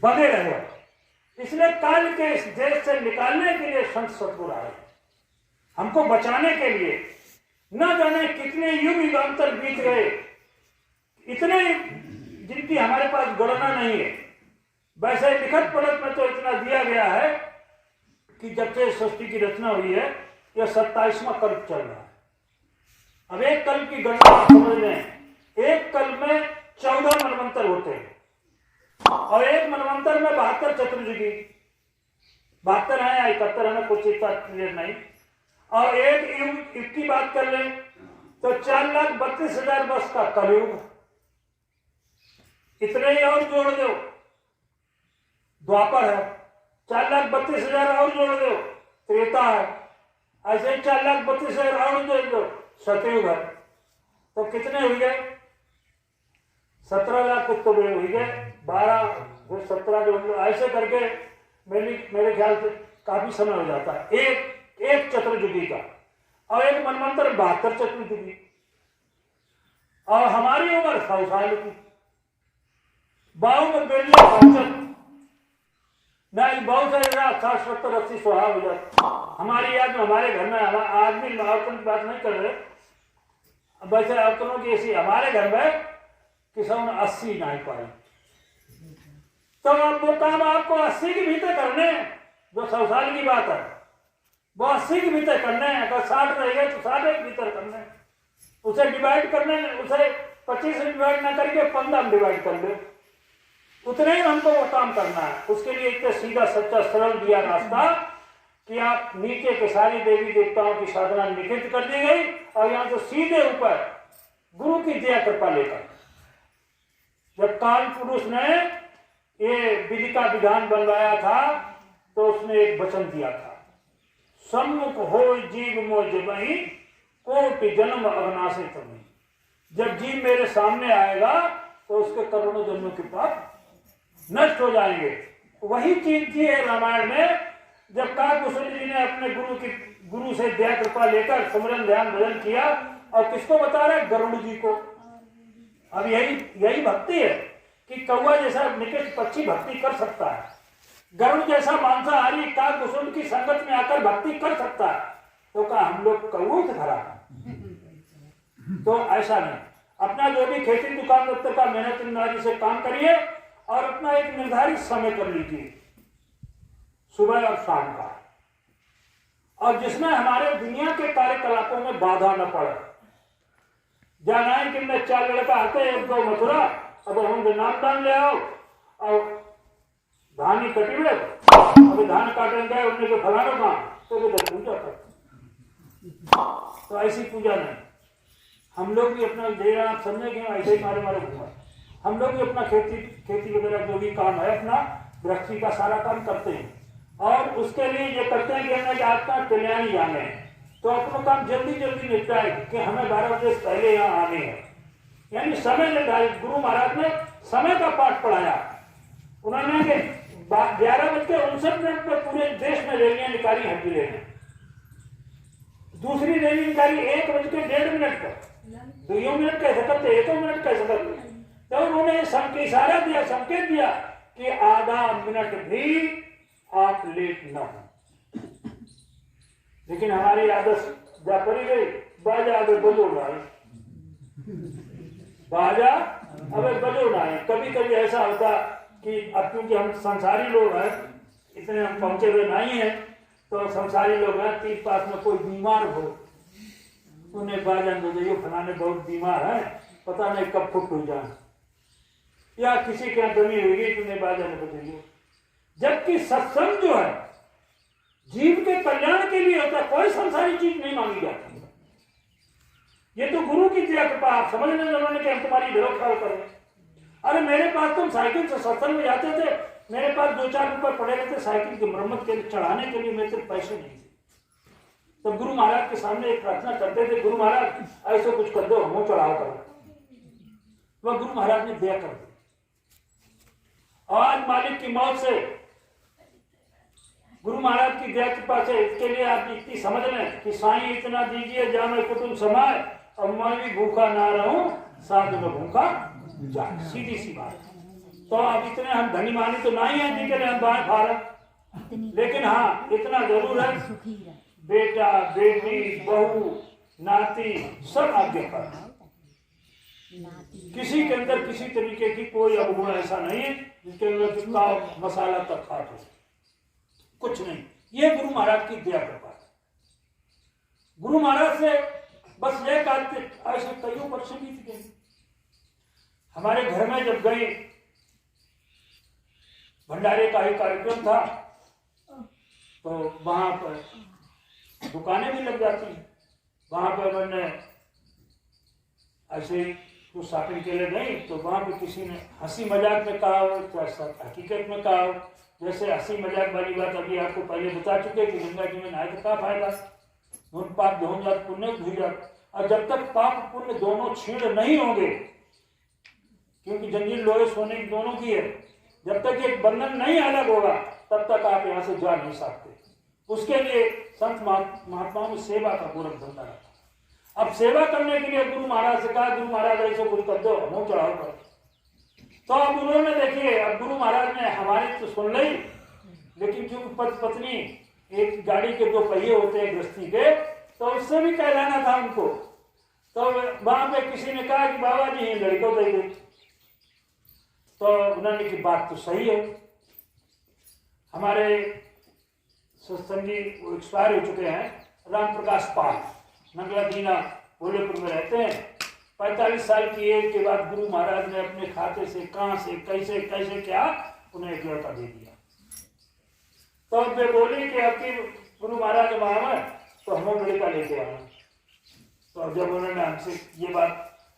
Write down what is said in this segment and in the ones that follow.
बंधे रहे। इसलिए काल के इस देश से निकालने के लिए संत सतगुरु आए, हमको बचाने के लिए। न जाने कितने युग युगांतर बीत गए, इतने जिनकी हमारे पास गणना नहीं है। वैसे लिखत पढ़त में तो इतना दिया गया है कि जब से सृष्टि की रचना हुई है यह 27वां कल्प चल रहा है। अब एक कल्प की गणना समझ लें, एक कल्प में 14 मनवंतर होते हैं और एक मनवंतर में 72 चतुर्युगी, 72 है या 71 है, कुछ इतना क्लियर नहीं। और एक युग की बात कर लें तो 4,32,000 वर्ष का कलयुग, इतने ही और जोड़ दो द्वापर है, 4,32,000 और जोड़ दो त्रेता है, ऐसे 4,32,000 और जोड़ दो सतयुग है, तो कितने हो गए? 17 लाख तो हो गए, 12 17 जो ऐसे करके मेरे ख्याल से काफी समय हो जाता है एक चतुर्युगी का। और एक मनवंतर 72 चतुर्युगी, और हमारी उम्र 100 साल की। 52 बेले पहुंचत नहीं, बहुत सारे 60 70 80 स्वभाव हो जाते हमारी याद में। हमारे घर में आदमी औरतों की बात नहीं कर रहे, वैसे औरतों की ऐसी हमारे घर में किसान 80 नहीं पाई, तो अब वो काम आपको 80 के भीतर करने, जो 100 साल की बात है वो 80 के भीतर करने हैं। अगर 60 रहेगा तो 60 के भीतर करने, उसे डिवाइड करने, उसे 25 से डिवाइड ना करके 15 में डिवाइड कर लो, उतने ही हमको वो काम करना है। उसके लिए इतना सीधा सच्चा सरल दिया रास्ता कि आप नीचे के सारी देवी देवताओं की साधना लिखित कर दी गई और यहाँ से सीधे ऊपर गुरु की दया कृपा लेकर, जब काल पुरुष ने ये विधि का विधान बनवाया था तो उसने एक वचन दिया था, सम्मुख हो जीव मोज वही कोटि जन्म अविनाशी तभी। जब जीव मेरे सामने आएगा तो उसके करोड़ों जन्मों के पाप नष्ट हो जाएंगे। वही चीज थी है रामायण में, जब काकभूषण जी ने अपने गुरु से दया कृपा लेकर सुमिरन ध्यान भजन किया, और किसको बता रहे? गरुड़ जी को। अब यही भक्ति है कि कौवा जैसा निकृष्ट पक्षी भक्ति कर सकता है, गरुड़ जैसा मांसाहारी काकभूषण की संगत में आकर भक्ति कर सकता है, तो क्या हम लोग कौवों से खड़ा? तो ऐसा नहीं, अपना जो भी खेती दुकान दफ्तर का मेहनत ईमानदारी से काम करिए और अपना एक निर्धारित समय कर लीजिए, सुबह और शाम का, और जिसमें हमारे दुनिया के कार्यकलापों में बाधा न पड़े। जाना है कि मैं 4 लड़का आते हैं, 1-2 मथुरा, अब हम नाम दान ले आओ और धान ही कटी हुए, अभी धान काटेंगे उनने को फलाना काम, तो पूजा करते। तो ऐसी पूजा नहीं, हम लोग भी अपना दे रहे, आप समझे कि ऐसे ही मारे घूमा, हम लोग भी अपना खेती वगैरह जो भी काम है अपना गृहस्थी का सारा काम करते हैं, और उसके लिए ये करते हैं कि हमें आज का कल्याणी जाने, तो अपना काम जल्दी निपटाए कि हमें 12 बजे से पहले यहाँ आने हैं, यानी समय निर्धारित। गुरु महाराज ने समय का पाठ पढ़ाया, उन्होंने 11:59 पर पूरे देश में रैलियां निकाली हड्डी लेने, दूसरी रैली निकाली 1:1.5 पर, 2 मिनट कैसे करते, 1 मिनट कैसे करते, तो उन्होंने इशारा दिया, संकेत दिया कि आधा मिनट भी आप लेट न हो। लेकिन हमारी आदत जा पड़ी गई, बाजा अबे बजो ना, बाजा अबे बजो ना। कभी कभी ऐसा होता कि अब क्योंकि हम संसारी लोग हैं, इतने हम पहुंचे हुए नहीं हैं, तो संसारी लोग हैं, तीन पास में कोई बीमार हो, उन्हें बाजा बजाइए, फलाने बहुत बीमार है, पता नहीं कब फुट हो जाए, या किसी के यहाँ दमी हुई तो उन्हें बाजा में बजाइए। जबकि सत्संग जो है जीव के कल्याण के लिए होता है, कोई संसारी चीज नहीं मांगी जाती। ये तो गुरु की दया कृपा, आप समझ लें उन्होंने कि हम तुम्हारी विरोध करें। अरे मेरे पास तुम साइकिल से सत्संग में जाते थे, मेरे पास 2-4 रुपए पड़े रहते साइकिल की मरम्मत के लिए, चढ़ाने के लिए मेरे पैसे नहीं थे। तब गुरु महाराज के सामने एक प्रार्थना करते थे, गुरु महाराज ऐसे कुछ कर दो, हम चढ़ाओ करो। वह गुरु महाराज ने दया कर दी। आज मालिक की मौत से, गुरु महाराज की दया कृपा से, इसके लिए आप इतनी समझ लें कि साईं इतना दीजिए जामे कुटुंब समाए, और मैं भी भूखा ना रहूं, साथ में भूखा जाए। सीधी सी बात, तो अब इतने हम धनी मानी तो नहीं है जिनके लिए हम बाएं फारम, लेकिन हाँ इतना जरूर है बेटा बेटी बहू नाती सब आगे पर, किसी के अंदर किसी तरीके की कोई अवगुण ऐसा नहीं है जिसके अंदर जितना मसाला तक खाट हो, कुछ नहीं। ये गुरु महाराज की दया कृपा है। गुरु महाराज से बस ये कहते, ऐसे कईयों वर्ष बीत गए। हमारे घर में जब गए भंडारे का ही कार्यक्रम था तो वहां पर दुकानें भी लग जाती हैं, वहां पर मैंने ऐसे कुछ शॉपिंग के लिए गई तो वहां पे किसी ने हंसी मजाक में कहा हो या हकीकत में कहा हो। जैसे हंसी मजाक वाली बात अभी आपको पहले बता चुके कि गंगा जी में नहाए तो क्या फायदा, धुन पाप धोन जात पुण्य धुई जात। और जब तक पाप पुण्य दोनों छीण नहीं होंगे, क्योंकि जंजीर लोहे सोने की दोनों की है, जब तक एक बंधन नहीं अलग होगा तब तक आप यहाँ से जा नहीं सकते। उसके लिए संत महात्माओं में सेवा का पूरा धंधा रहता। अब सेवा करने के लिए गुरु महाराज से कहा, गुरु महाराज ऐसे कुछ कर दो, मुंह चढ़ाओ कर। तो अब उन्होंने देखिए, अब गुरु महाराज ने हमारी तो सुन ली, लेकिन क्योंकि पत्नी एक गाड़ी के दो पहिए होते हैं गृहस्थी के, तो उससे भी कहलाना था उनको। तो वहां पे किसी ने कहा कि बाबा जी ये लड़कों दे दे, तो उन्होंने की बात तो सही है। हमारे सत्संगी एक्सपायर हो चुके हैं, राम प्रकाश पाल, नगला दीना भोलेपुर में रहते हैं। 45 साल की एज के बाद गुरु महाराज ने अपने खाते से कहां से कैसे कैसे क्या उन्हें एक लड़का दे दिया। तो वे बोले कि आपकी गुरु महाराज वहां में तो हम लड़का लेके आए। तो जब उन्होंने हमसे ये बात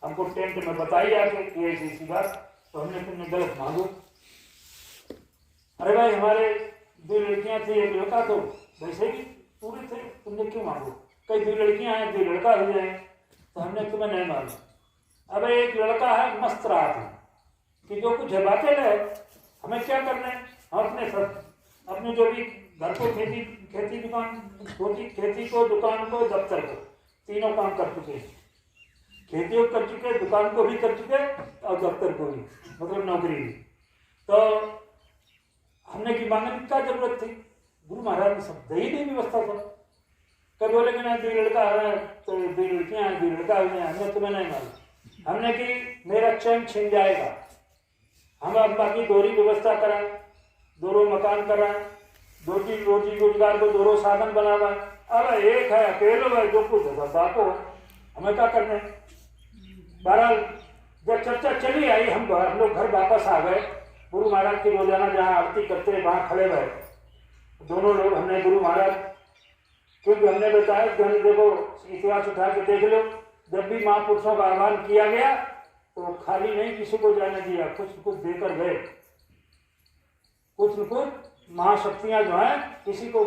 हमको टेंट में बताई आके ऐसी बात, तो हमने तुमने गलत मांगो। अरे भाई हमारे 2 लड़कियां थी, एक लड़का, तो वैसे भी पूरे थे, तुमने क्यों मांगो? कई 2 लड़कियां हैं 2 लड़का हो जाए, तो हमने तुम्हें नहीं मांगा। अब एक लड़का है मस्त रात है कि जो कुछ है बातें रहे, हमें क्या करना है, हम अपने सब अपने जो भी घर को खेती दुकान खेती को दुकान को दफ्तर को तीनों काम कर चुके हैं। खेती को कर चुके, दुकान को भी कर चुके और दफ्तर को भी, मतलब नौकरी भी। तो हमने की मांगने की क्या जरूरत थी? गुरु महाराज ने सब दही दी व्यवस्था था। कभी बोले कि ना 2 लड़का है तो 2 लड़कियां हैं 2 लड़का हो जाए, हमने तुम्हें नहीं मांगा। हमने की मेरा चैन छिन जाएगा, हम अब बाकी दोहरी व्यवस्था कराएं, दोनों मकान कराएं, रोजी रोजगार को दोनों साधन बनावा। अब एक है अकेले भाई जो कुछ है बाको, हमें क्या करना है? बहरहाल जब चर्चा चली आई, हम लोग घर वापस आ गए। गुरु महाराज की रोजाना जहाँ आरती करते वहां खड़े रहे दोनों लोग। हमने गुरु महाराज, क्योंकि हमने बताया कि देखो इतिहास उठा के देख लो, जब भी महापुरुषों का आह्वान किया गया तो खाली नहीं किसी को जाने दिया, कुछ न कुछ देकर गए। कुछ न कुछ महाशक्तियां जो है किसी को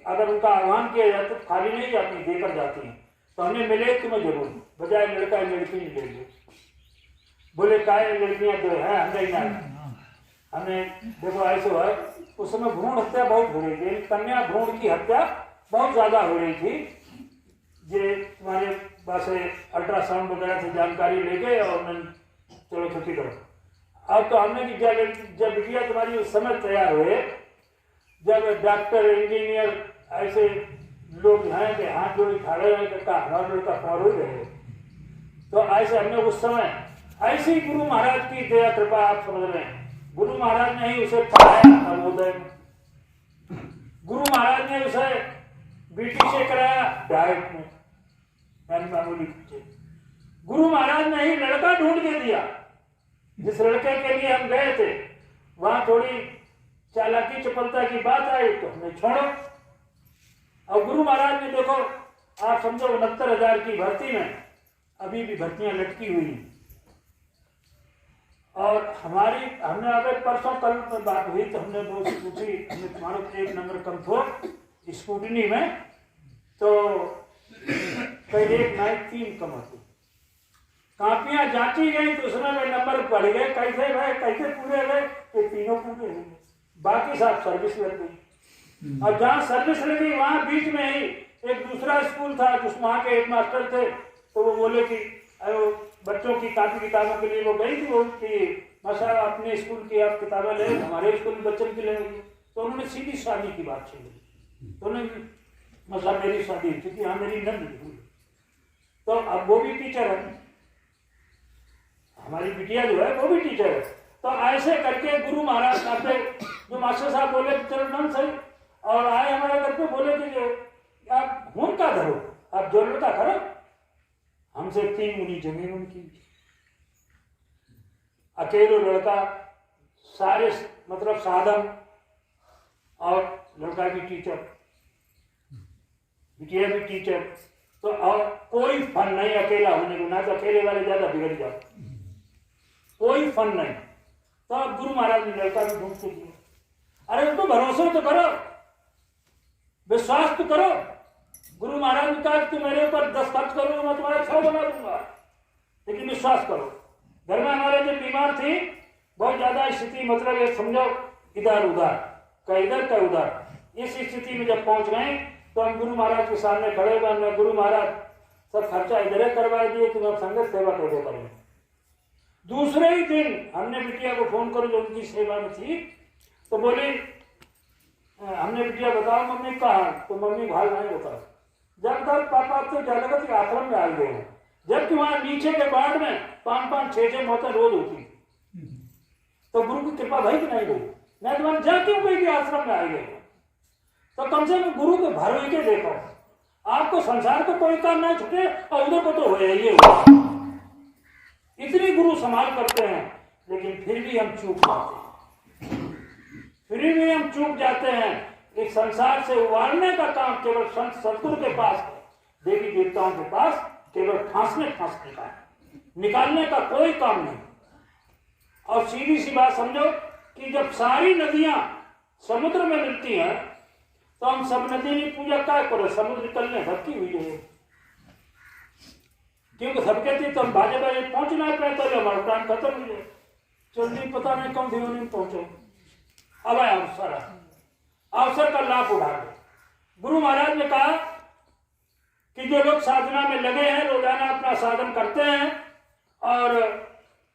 अगर उनका आह्वान किया जाए तो खाली नहीं जाती, देकर जाती हैं। तो हमने मिले तुम्हें जरूर, बजाय लड़का लड़की नहीं ले लो। बोले काय लड़कियां 2 है, हमने ना हमने देखो ऐसे है। उस समय भ्रूण हत्या बहुत हो रही थी, कन्या भ्रूण की हत्या बहुत ज्यादा हो रही थी। ये तुम्हारे पास अल्ट्रासाउंड वगैरह से जानकारी ले गए और चलो छुट्टी करो। अब तो हमने की जब बिटिया तुम्हारी उस समय तैयार हुए, जब डॉक्टर इंजीनियर ऐसे लोग हैं कि हाथ जोड़ी खड़े रहे हमारे लड़का पार हो गए, तो ऐसे हमने उस समय ऐसी गुरु महाराज की दया कृपा, आप समझ रहे हैं, गुरु महाराज ने ही उसे पढ़ाया नवोदय में, गुरु महाराज ने उसे बीटी से कराया डायरेक्ट में, मामूली। गुरु महाराज ने ही लड़का ढूंढ के दिया। जिस लड़के के लिए हम गए थे वहां थोड़ी चालाकी चपलता की बात आई तो हमने छोड़ो। और गुरु महाराज ने देखो, आप समझो 69,000 की भर्ती में अभी भी भर्तियां लटकी हुई हैं। और हमने अगर परसों कल में बात हुई तो हमने वो पूछी, हमने तुम्हारा 1 नंबर कम थो स्कूटनी में, तो कई 1 नहीं 3 कम होती। कापियां जांची गई तो उसमें वे नंबर पड़ गए, कैसे भाई कैसे पूरे गए? ये तीनों पूरे हो गए, बाकी सब सर्विस लग गई। और जहाँ सर्विस लगी वहां बीच में ही एक दूसरा स्कूल था, जिस वहां के एक मास्टर थे, तो वो बोले कि बच्चों की कापी किताबों के लिए वो गई थी, वो कि माशा अपने स्कूल की आप किताबें ले, हमारे स्कूल में बच्चन की लेंगे। तो उन्होंने सीधी शादी की बात छेड़ी। तो उन्होंने मतलब मेरी शादी हुई थी, हाँ मेरी नंद हुई। तो अब वो भी टीचर है, हमारी बिटिया जो है वो भी टीचर है। तो ऐसे करके गुरु महाराज आपके जो मास्टर साहब बोले चलो नंद सही, और आए हमारे घर पे बोले कि आप हुन का धरो, आप जोर का करो। हमसे 3 गुनी जमीन उनकी, अकेले लड़का, सारे मतलब साधन, और लड़का भी टीचर, बिटिया भी टीचर। तो और कोई फन नहीं अकेला होने को, ना तो अकेले वाले ज्यादा बिगड़ जाओ, कोई फन नहीं। तो अब गुरु महाराज ने लड़का भी ढूंढ के दिया। अरे तो भरोसा तो करो, विश्वास तो करो। गुरु महाराज ने कहा कि मेरे ऊपर 10 खर्च करो, मैं तुम्हारा 100 बना दूंगा, लेकिन विश्वास करो। घर में हमारे जो बीमार थी, बहुत ज्यादा स्थिति, मतलब ये समझो इधर उधर का इधर का उधर, इस स्थिति में जब पहुंच गए तो हम गुरु महाराज के सामने खड़े हुए। गुरु महाराज सब खर्चा इधर ही करवा दिए, तुम अब संगत सेवा कैसे करेंगे। दूसरे ही दिन हमने बिटिया को फोन करो जो उनकी सेवा में थी, तो बोली हमने बिटिया बताओ मम्मी कहा, तो मम्मी भाल नहीं होता। जब तक पापा तो जगत के आश्रम में आ गए हैं, जबकि वहां नीचे के वार्ड में 5-5, 6-6 मौतें रोज होती थी। तो गुरु की कृपा भाई कि नहीं हुई, मैं तुम्हारे जा क्यों गई कि आश्रम में आ गए। तो कम से कम गुरु के भरोसे के देखो, आपको संसार को कोई काम नहीं छूटे और उधर को तो हो ये इतनी गुरु संभाल करते हैं, लेकिन फिर भी हम चूक जाते हैं, फिर भी हम चूक जाते हैं। इस संसार से उबारने का काम केवल संत सतगुरु के पास है, देवी देवताओं के पास केवल फांसने का है, निकालने का कोई काम नहीं। और सीधी सी बात समझो कि जब सारी नदियां समुद्र में मिलती हैं, तो हम सब नदी की पूजा क्या करो, समुद्र निकलने भक्ति हुई है, क्योंकि सबके थी तो हम भाजे भाजे पहुंचना पाए, तो हमारा टाइम खत्म हो जाए, जल्दी पता नहीं कौन भिवनी में पहुंचो। अब आया अवसर का लाभ उठा ले। गुरु महाराज ने कहा कि जो लोग साधना में लगे हैं, रोजाना अपना साधन करते हैं और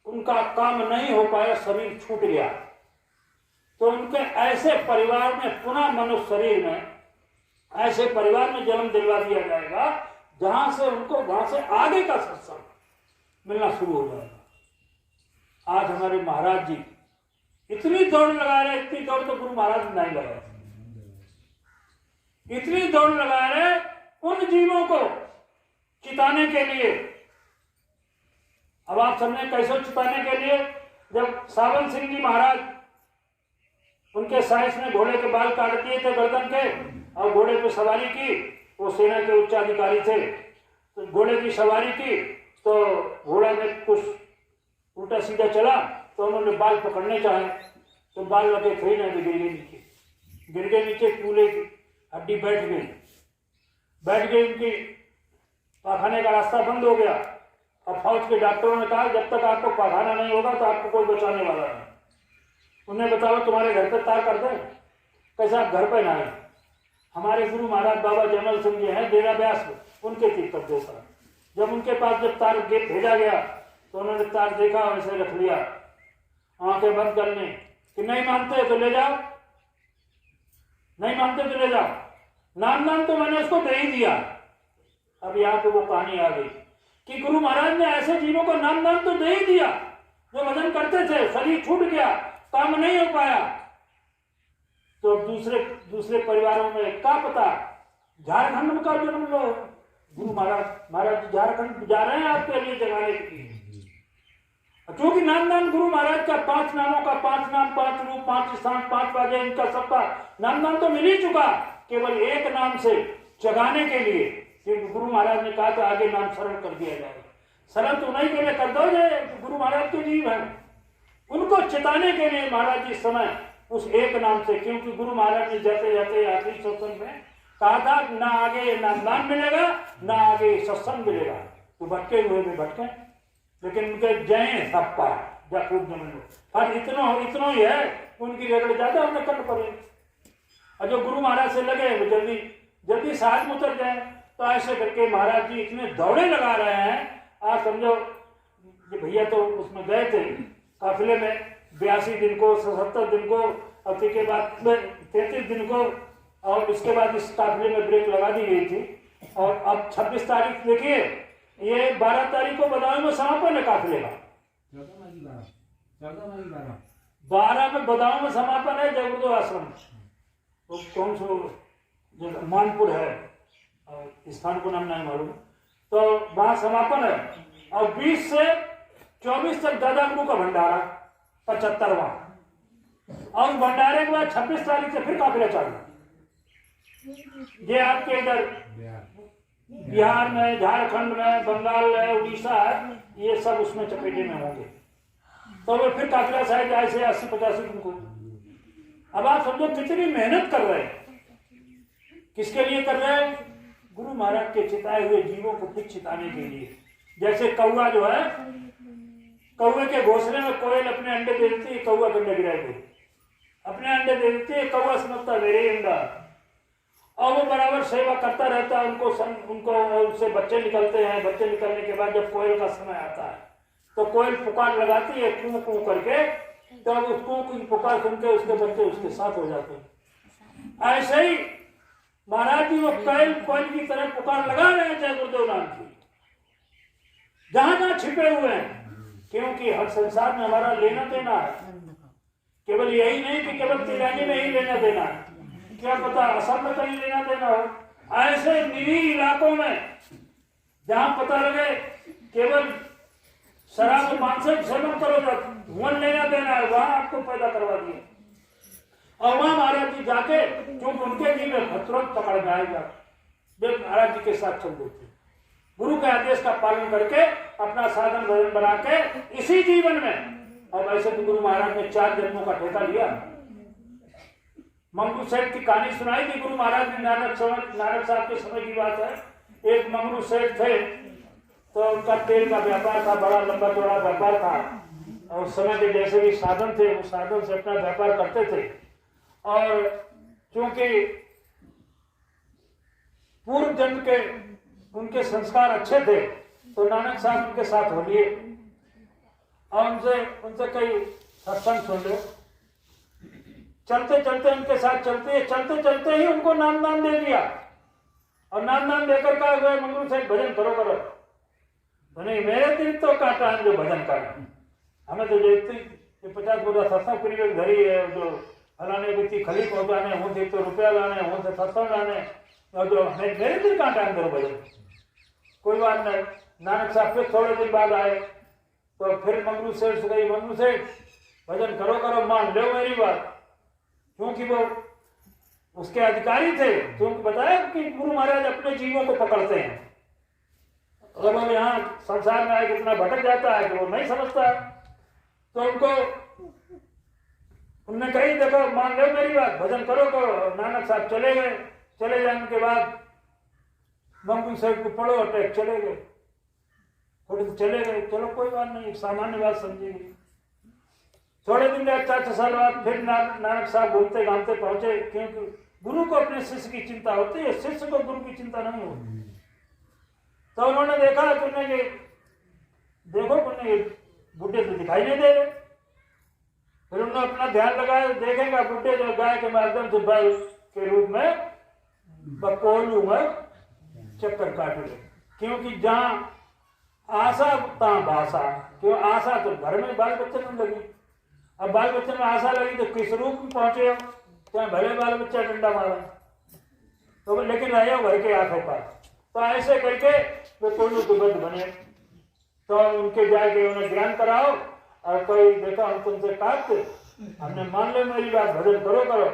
उनका काम नहीं हो पाया, शरीर छूट गया, तो उनके ऐसे परिवार में पुनः मनुष्य शरीर में ऐसे परिवार में जन्म दिलवा दिया जाएगा, जहां से उनको वहां से आगे का सत्संग मिलना शुरू हो जाएगा। आज हमारे महाराज जी इतनी दौड़ लगा रहे, इतनी दौड़ तो गुरु महाराज नहीं लगा, इतनी दौड़ लगा रहे उन जीवों को चिताने के लिए। अब आप समझे कैसे चिताने के लिए, जब सावन सिंह जी महाराज उनके साइंस में घोड़े के बाल काट दिए थे गर्दन के, और घोड़े पे सवारी की, वो सेना के उच्च अधिकारी थे, तो घोड़े की सवारी की, तो घोड़ा में कुछ उल्टा सीधा चला, तो उन्होंने बाल पकड़ने चाहे, तो बाल लगे थे ना, गिर गए नीचे, कूले की हड्डी बैठ गई, उनकी पाखाने का रास्ता बंद हो गया। अब फौज के डॉक्टरों ने कहा जब तक आपको पाखाना नहीं होगा तो आपको कोई बचाने वाला नहीं। उन्हें बताओ तुम्हारे घर पे तार कर दें, कैसे आप घर पे ना आए। हमारे गुरु महाराज बाबा जमल सिंह जी हैं डेरा व्यास, उनके तीर्थक देता, जब उनके पास जब तार भेजा गया तो उन्होंने तार देखा, वैसे रख लिया, आंखें बंद करने कि नहीं मानते तो ले जाओ, नहीं मानते तो ले जाओ, नाम तो मैंने उसको दे ही दिया। अब यहाँ पे वो कहानी आ गई कि गुरु महाराज ने ऐसे जीवों को नाम तो दे ही दिया जो भजन करते थे, शरीर छूट गया, काम नहीं हो पाया, तो दूसरे परिवारों में क्या पता झारखंड में का जन्म लो। गुरु महाराज झारखंड जा रहे हैं आपके लिए जगाने के लिए, क्योंकि नाम गुरु महाराज का 5 नामों का 5 नाम, 5 रूप, 5 स्थान, 5 बाजे, इनका सबका नाम तो मिल ही चुका, केवल एक नाम से जगाने के लिए, क्योंकि गुरु महाराज ने कहा तो आगे नाम शरण कर दिया जाएगा। शरण तो नहीं के लिए कर दो, गुरु महाराज के जीव हैं, उनको चिताने के लिए महाराज जी समय उस एक नाम से, क्योंकि गुरु महाराज ने जाते जाते आखिरी सत्संग में कहा था ना आगे नाम मिलेगा ना आगे सत्संग मिलेगा, तो भटके हुए भी भटके, लेकिन उनके जय सब पार जा खूब जमन पर इतना ही है, उनकी रगड़ ज्यादा उन्हें कट पड़े, और जो गुरु महाराज से लगे वो जल्दी साथ में उतर जाए। तो ऐसे करके महाराज जी इतने दौड़े लगा रहे हैं, आप समझो भैया तो उसमें गए थे, काफिले में 82 दिन को, 77 दिन को, और फिर के बाद 33 दिन को, और इसके बाद इस काफिले में ब्रेक लगा दी गई थी। और अब 26 तारीख देखिए, ये 12 तारीख को बदायूं में समापन है काफिले का। 12 में बदायूं में समापन है जगुरुदेव आश्रम। तो कौन सो मानपुर है, और स्थान को नाम नहीं मालूम, तो वहां समापन है। और 20 से 24 तक दादा गुरु का भंडारा 75वां, और भंडारे के बाद 26 तारीख से फिर काफिला चालू। ये आपके इधर बिहार में, झारखंड में, बंगाल में, उड़ीसा है, ये सब उसमें चपेटे में होंगे। तो वो फिर काफिला शायद ऐसे 80-85 दिन को। अब आप समझो कितनी मेहनत कर रहे हैं, किसके लिए कर रहे हैं? गुरु महाराज के चिताए हुए जीवों को फिर चिताने के लिए। जैसे कौआ जो है, कौए के घोंसले में कोयल अपने अंडे दे देती है, कौआ अंडे गिराएगी, अपने अंडे दे देती है, कौआ समझता है मेरे अंडा, और वो बराबर सेवा करता रहता है। उनको उससे बच्चे निकलते हैं। बच्चे निकलने के बाद जब कोयल का समय आता है तो कोयल पुकार लगाती है कू कू करके, तो उस कू की पुकार सुन के उसके बच्चे उसके साथ हो जाते हैं। ऐसे ही महाराज जी वो कोयल की तरह पुकार लगा रहे हैं जय गुरुदेव नाम की, जहां जहां छिपे हुए हैं। क्योंकि हर संसार में हमारा लेना देना है, केवल यही नहीं कि केवल तिरानी में ही लेना देना है, क्या पता असम में कहीं लेना देना हो। ऐसे निरीह इलाकों में जहां पता लगे केवल शराब मानसिक सेवन करो, वन लेना देना है, वहां आपको पैदा करवा दिए। और वहां महाराज जी जाके क्योंकि उनके जी में तुरंत पकड़ में आएगा, वे महाराज जी के साथ चल देते। गुरु के आदेश का पालन करके अपना साधन भजन बना के इसी जीवन में। और ऐसे तो गुरु महाराज ने 4 जन्मों का ठेका लिया। मंगरू सेठ की कहानी सुनाई थी गुरु महाराज ने, नानक साहब के समय की बात है। एक मंगरू सेठ थे, तो उनका तेल का व्यापार था, बड़ा लंबा चौड़ा व्यापार था, और समय के जैसे भी साधन थे उस साधन से अपना व्यापार करते थे। और चूंकि पूर्व जन्म के उनके संस्कार अच्छे थे, तो नानक साहब उनके साथ हो लिए और उनसे कई सत्संग सुन लो। चलते चलते उनके साथ चलते चलते ही उनको नाम दे दिया। और नाम देकर कहा गए मंगरू साहब भजन करो। तो नहीं, मेरे दिल तो काटा है जो भजन कर, हमें तो देखते 50 बोला सत्संग प्रिय घरी है, जो फलाने व्यक्ति खली पहुंचाने हूँ थे, तो रुपया लाने हूँ थे, सत्संग लाने, और जो मेरे दिल काटा है करो भजन। कोई बात नहीं। नानक साहब फिर थोड़े दिन बाद आए, तो फिर मंगरू सेठ से गई, मंगरू सेठ भजन करो, मान लो मेरी बात। क्योंकि वो उसके अधिकारी थे, क्योंकि बताया कि गुरु महाराज अपने जीवों को पकड़ते हैं। और वो यहाँ संसार में आए कितना भटक जाता है कि वो नहीं समझता। तो उनने कही देखो मान लो मेरी बात, भजन करो। नानक साहब चले गए। चले जाने के बाद मंगरू सेठ को पढ़ो अटैक, चले गए। थोड़े दिन चले गए, चलो कोई बात नहीं, सामान्य बात समझेगी। थोड़े दिन बाद 4 साल बाद फिर नानक साहब घूमते घामते पहुंचे, क्योंकि गुरु को अपने शिष्य की चिंता होती है, शिष्य को गुरु की चिंता नहीं होती। तो उन्होंने देखा तुमने बुढ़े तो दिखाई नहीं दे रहे। फिर उन्होंने अपना ध्यान लगाया, देखेगा बुढ़े जो गाय के माध्यम से बैल के रूप में बकोलू में चक्कर काट रहे। क्योंकि जहां आशा तहां भाषा, क्यों आशा तो घर में बाल बच्चे में लगी। अब बाल बच्चे में आशा लगी तो किस रूप में पहुंचे हो, चाहे भले बाल बच्चा डंडा मारे, तो लेकिन रहे हो घर के आंखों पर। तो ऐसे करके वे कोल्लू के बद्ध बने। तो उनके जाके उन्हें ज्ञान कराओ, और कोई देखो हम तुमसे काटते, हमने मान लो मेरी बात, भजन करो।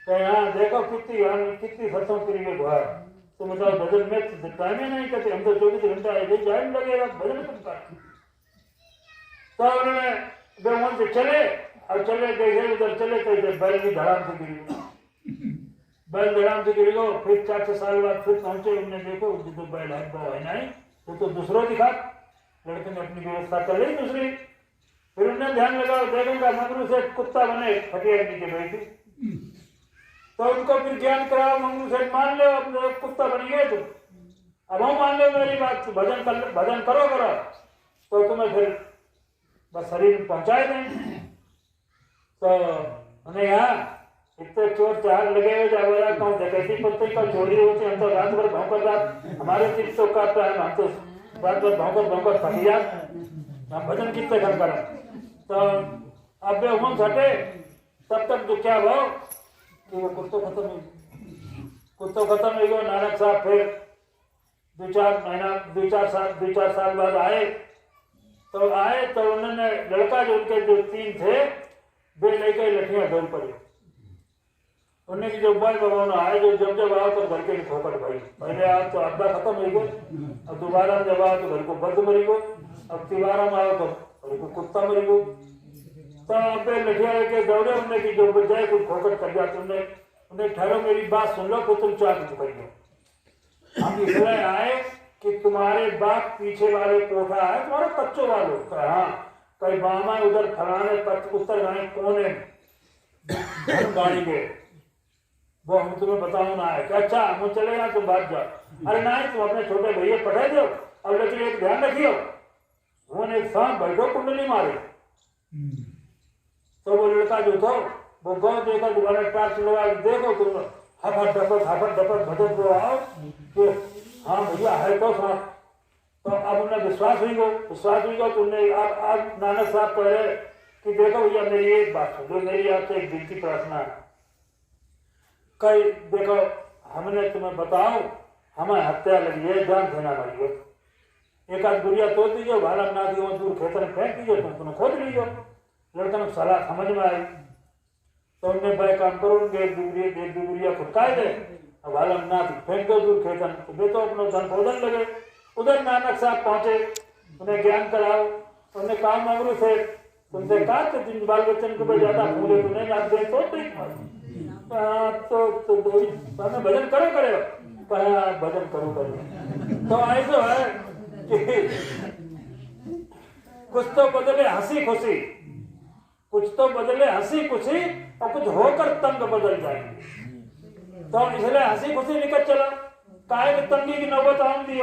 तो यहाँ देखो कितनी सत्सों के लिए हुआ। तो मतलब भजन में टाइम ही नहीं करते, हम तो 24 घंटा ऐसे टाइम लगेगा भजन तुम कर। तो उन्होंने वहां से चले और चले गए उधर चले, तो इधर बैल भी धड़ाम से गिर गो। फिर 4 साल बाद फिर पहुंचे, उन्होंने देखो जो बैल है नहीं, तो दूसरों दिखा। लड़के ने अपनी व्यवस्था कर ली दूसरी। फिर उन्होंने ध्यान लगाओ, देखूंगा मंगरू से कुत्ता बने खटिया नीचे बैठी। तो उनको फिर ज्ञान कराओ, मंगरू सेठ मान लो अब कुत्ता बन गए तुम, अब हम मान लो मेरी बात, भजन करो। तो तुम्हें फिर बस शरीर में पहुंचाए दें। तो हमें यहाँ इतने चोर चार लगे हुए जब वाला कहूँ डकैती पत्ती का चोरी होती है, हम तो रात भर भौंकर रात हमारे चित्त तो काटता है, हम तो रात भर भौंकर थक जाते, हम भजन कितने घर करें। तो अब वे उमंग हटे तब तक तो क्या भाव कि वो कुत्तों खत्म हो गया। नानक साहब फिर दो चार साल बाद आए तो उन्होंने लड़का जो उनके जो 3 थे वे लेके लठियां दौड़ पड़ी। उन्हें की जो बल भगवान आए जो जब आओ तो घर के ठोकर भाई, पहले आओ तो अड्डा खत्म हो गए, अब दोबारा जब आओ तो घर को बंद मरी गो, अब तिवारा में आओ तो घर को कुत्ता मरी गो। तो अब लठिया लेके दौड़े, उन्हें की जो बजाय कुछ ठोकर कर जाते, उन्हें ठहरो मेरी बात सुन लो, तुम चाक चुकाइए। हम इसलिए आए कि तुम्हारे बाप पीछे वाले कोठा है तुम्हारे कच्चों वालों का, हाँ कई बामा उधर फलाने उत्तर गाने कोने गाड़ी के वो हम तुम्हें बताऊं ना है कि अच्छा हम चले ना तुम भाग जाओ। अरे नहीं तुम अपने छोटे भैया पढ़ा दो, अब लेकिन एक ध्यान रखियो उन्होंने एक सांप बैठो कुंडली मारे। तो वो लड़का जो था वो गाँव देखा दोबारा टार्च लगा देखो तुम हाफट डपक भजन को आओ तो हाँ भैया है तो सांप। तो अब उन्हें विश्वास हुई गो तो उन्हें अब नानक साहब कह रहे कि देखो भैया मेरी एक बात सुन, मेरी आपसे एक विनती प्रार्थना है। कई देखो हमने तुम्हें बताओ हमें हत्या लगी है, जान देना लगी है, एक आध गुड़िया तोड़ दीजिए, भाला ना दियो दूर खेतन में फेंक दीजिए, तुम खोद लीजिए। लड़का ने सलाह समझ में आई तो उन्हें भाई काम करो एक दो गुड़िया खुदकाए दे, अब भाला ना फेंक दो दूर खेतन। तो वे तो अपना धन खोदन लगे। उधर नानक साहब पहुंचे, उन्हें ज्ञान कराओ, उन्हें काम मगरू से तुमसे कहा कि तुम बाल बच्चन को ज्यादा भूले तो नहीं आप तो भजन करो भजन करो। तो ऐसा है कि कुछ तो बदले हंसी खुशी, कुछ तो बदले हंसी खुशी और कुछ होकर तंग बदल जाएंगे। तो इसलिए हंसी खुशी निकल चला, काहे की तंगी की नौबत आम दी।